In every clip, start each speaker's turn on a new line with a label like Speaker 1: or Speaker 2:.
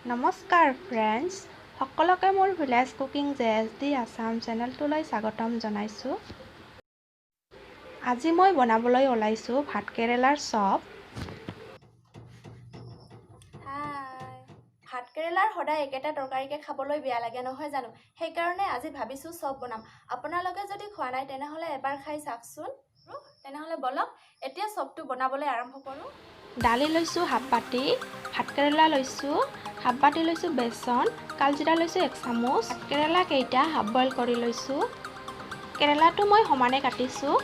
Speaker 1: নমস্কাৰ ফ্ৰেণ্ডছ, সকলোকে মোৰ ভিলেজ কুকিং JSD আছাম চেনেলটোলৈ স্বাগতম জনাইছোঁ। আজি মই বনাবলৈ ওলাইছোঁ ভাতকেৰেলাৰ চপ।
Speaker 2: ভাতকেৰেলাৰ সদায় একেটা তৰকাৰীকে খাবলৈ বেয়া লাগে নহয় জানো? সেইকাৰণে আজি ভাবিছোঁ চপ বনাম। আপোনালোকে যদি খোৱা নাই তেনেহ'লে এবাৰ খাই চাওকচোন। তেনেহ'লে বলক এতিয়া চপটো বনাবলৈ আৰম্ভ কৰোঁ।
Speaker 1: দালি লৈছোঁ হাফ বাটি, ভাতকেৰেলা লৈছোঁ হাফ বাটি লৈছোঁ, বেচন কালজিৰা লৈছোঁ 1 চামুচ। ভাতকেৰেলা কেইটা হাফ বইল কৰি লৈছোঁ। কেৰেলাটো মই সমানে কাটিছোঁ।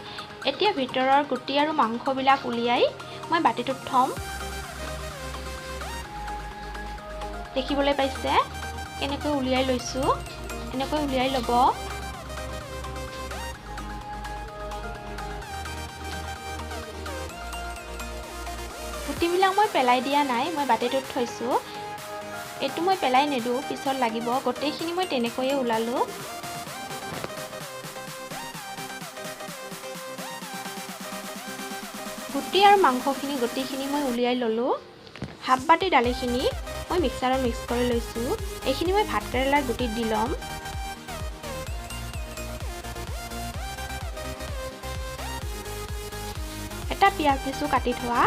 Speaker 1: এতিয়া ভিতৰৰ গুটি আৰু মাংসবিলাক উলিয়াই মই বাটিটোত থ'ম। দেখিবলৈ পাইছে কেনেকৈ উলিয়াই লৈছোঁ, এনেকৈ উলিয়াই ল'ব। গুটিবিলাক মই পেলাই দিয়া নাই, মই বাটিটোত থৈছোঁ। এইটো মই পেলাই নিদিওঁ, পিছত লাগিব। গোটেইখিনি মই তেনেকৈয়ে ওলালোঁ। গুটি আৰু মাংসখিনি গোটেইখিনি মই উলিয়াই ল'লোঁ। হাফ বাটি দালিখিনি মই মিক্সাৰত মিক্স কৰি লৈছোঁ। এইখিনি মই ভাতকেৰেলাৰ গুটিত দি ল'ম। এটা পিঁয়াজ দিছোঁ কাটি থোৱা,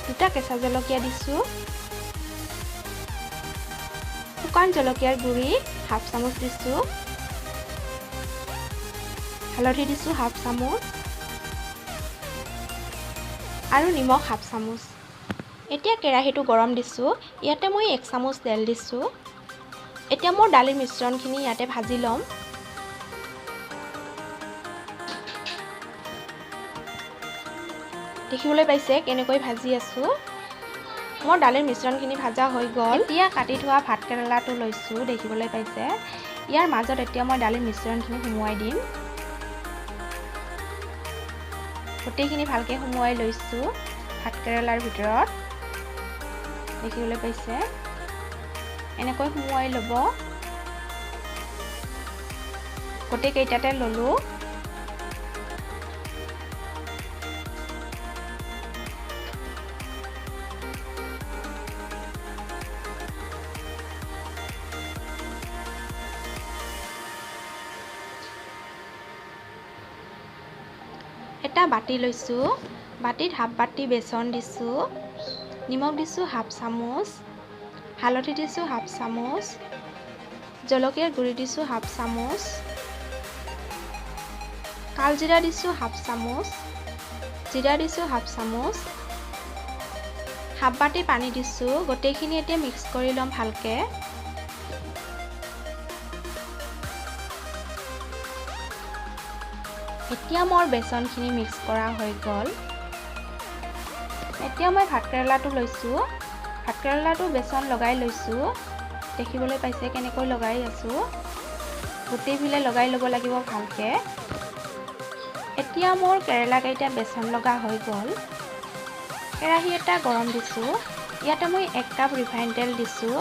Speaker 1: দুটা কেঁচা জলকীয়া দিছোঁ, শুকান জলকীয়াৰ গুড়ি হাফ চামুচ দিছোঁ, হালধি দিছোঁ হাফ চামুচ আৰু নিমখ হাফ চামুচ। এতিয়া কেৰাহীটো গৰম দিছোঁ। ইয়াতে মই 1 চামুচ তেল দিছোঁ। এতিয়া মোৰ দালিৰ মিশ্ৰণখিনি ইয়াতে ভাজি ল'ম। দেখিবলৈ পাইছে কেনেকৈ ভাজি আছোঁ। মোৰ দালিৰ মিশ্ৰণখিনি ভাজা হৈ গ'ল। এতিয়া কাটি থোৱা ভাতকেৰেলাটো লৈছোঁ, দেখিবলৈ পাইছে। ইয়াৰ মাজত এতিয়া মই দালিৰ মিশ্ৰণখিনি সুমুৱাই দিম। গোটেইখিনি ভালকৈ সুমুৱাই লৈছোঁ ভাতকেৰেলাৰ ভিতৰত। দেখিবলৈ পাইছে এনেকৈ সুমুৱাই ল'ব। গোটেইকেইটাতে ল'লোঁ। এটা বাটি লৈছোঁ, বাটিত হাফ বাটি বেচন দিছোঁ, নিমখ দিছোঁ হাফ চামুচ, হালধি দিছোঁ হাফ চামুচ, জলকীয়াৰ গুড়ি দিছোঁ হাফ চামুচ, কালজিৰা দিছোঁ হাফ চামুচ, জিৰা দিছোঁ হাফ চামুচ, হাফ বাটি পানী দিছোঁ। গোটেইখিনি এতিয়া মিক্স কৰি ল'ম ভালকৈ। এতিয়া মোৰ বেচনখিনি মিক্স কৰা হৈ গ'ল। এতিয়া মই ভাতকেৰেলাটো লৈছোঁ, ভাতকেৰেলাটো বেচন লগাই লৈছোঁ। দেখিবলৈ পাইছে কেনেকৈ লগাই আছোঁ। গোটেইফালে লগাই ল'ব লাগিব ভালকৈ। এতিয়া মোৰ কেৰেলাকেইটা বেচন লগা হৈ গ'ল। কেৰাহী এটা গৰম দিছোঁ। ইয়াতে মই 1 কাপ ৰিফাইন তেল দিছোঁ।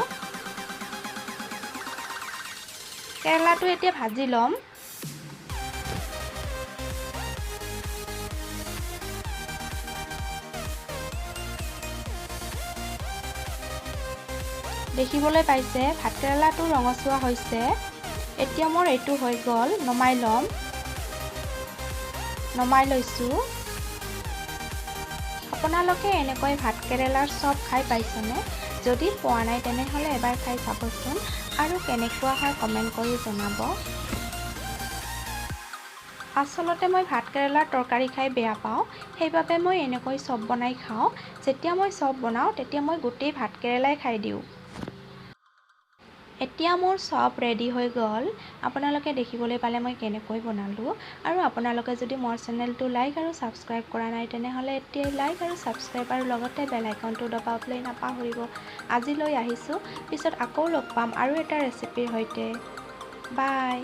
Speaker 1: কেৰেলাটো এতিয়া ভাজি ল'ম। দেখিবলৈ পাইছে ভাতকেৰেলাটো ৰঙচুৱা হৈছে। এতিয়া মোৰ এইটো হৈ গ'ল, নমাই ল'ম। নমাই লৈছোঁ। আপোনালোকে এনেকৈ ভাতকেৰেলাৰ চপ খাই পাইছেনে? যদি পোৱা নাই তেনেহ'লে এবাৰ খাই চাবচোন আৰু কেনেকুৱা হয় কমেণ্ট কৰি জনাব। আচলতে মই ভাতকেৰেলাৰ তৰকাৰী খাই বেয়া পাওঁ, সেইবাবে মই এনেকৈ চপ বনাই খাওঁ। যেতিয়া মই চপ বনাওঁ তেতিয়া মই গোটেই ভাতকেৰেলাই খাই দিওঁ। এতিয়া মোৰ চপ ৰেডি হৈ গ'ল। আপোনালোকে দেখিবলৈ পালে মই কেনেকৈ বনালোঁ। আৰু আপোনালোকে যদি মোৰ চেনেলটো লাইক আৰু ছাবস্ক্ৰাইব কৰা নাই তেনেহ'লে এতিয়াই লাইক আৰু ছাবস্ক্ৰাইব আৰু লগতে বেল আইকনটো দবাবলৈ নাপাহৰিব। আজিলৈ আহিছোঁ, পিছত আকৌ লগ পাম আৰু এটা ৰেচিপিৰ সৈতে। বাই।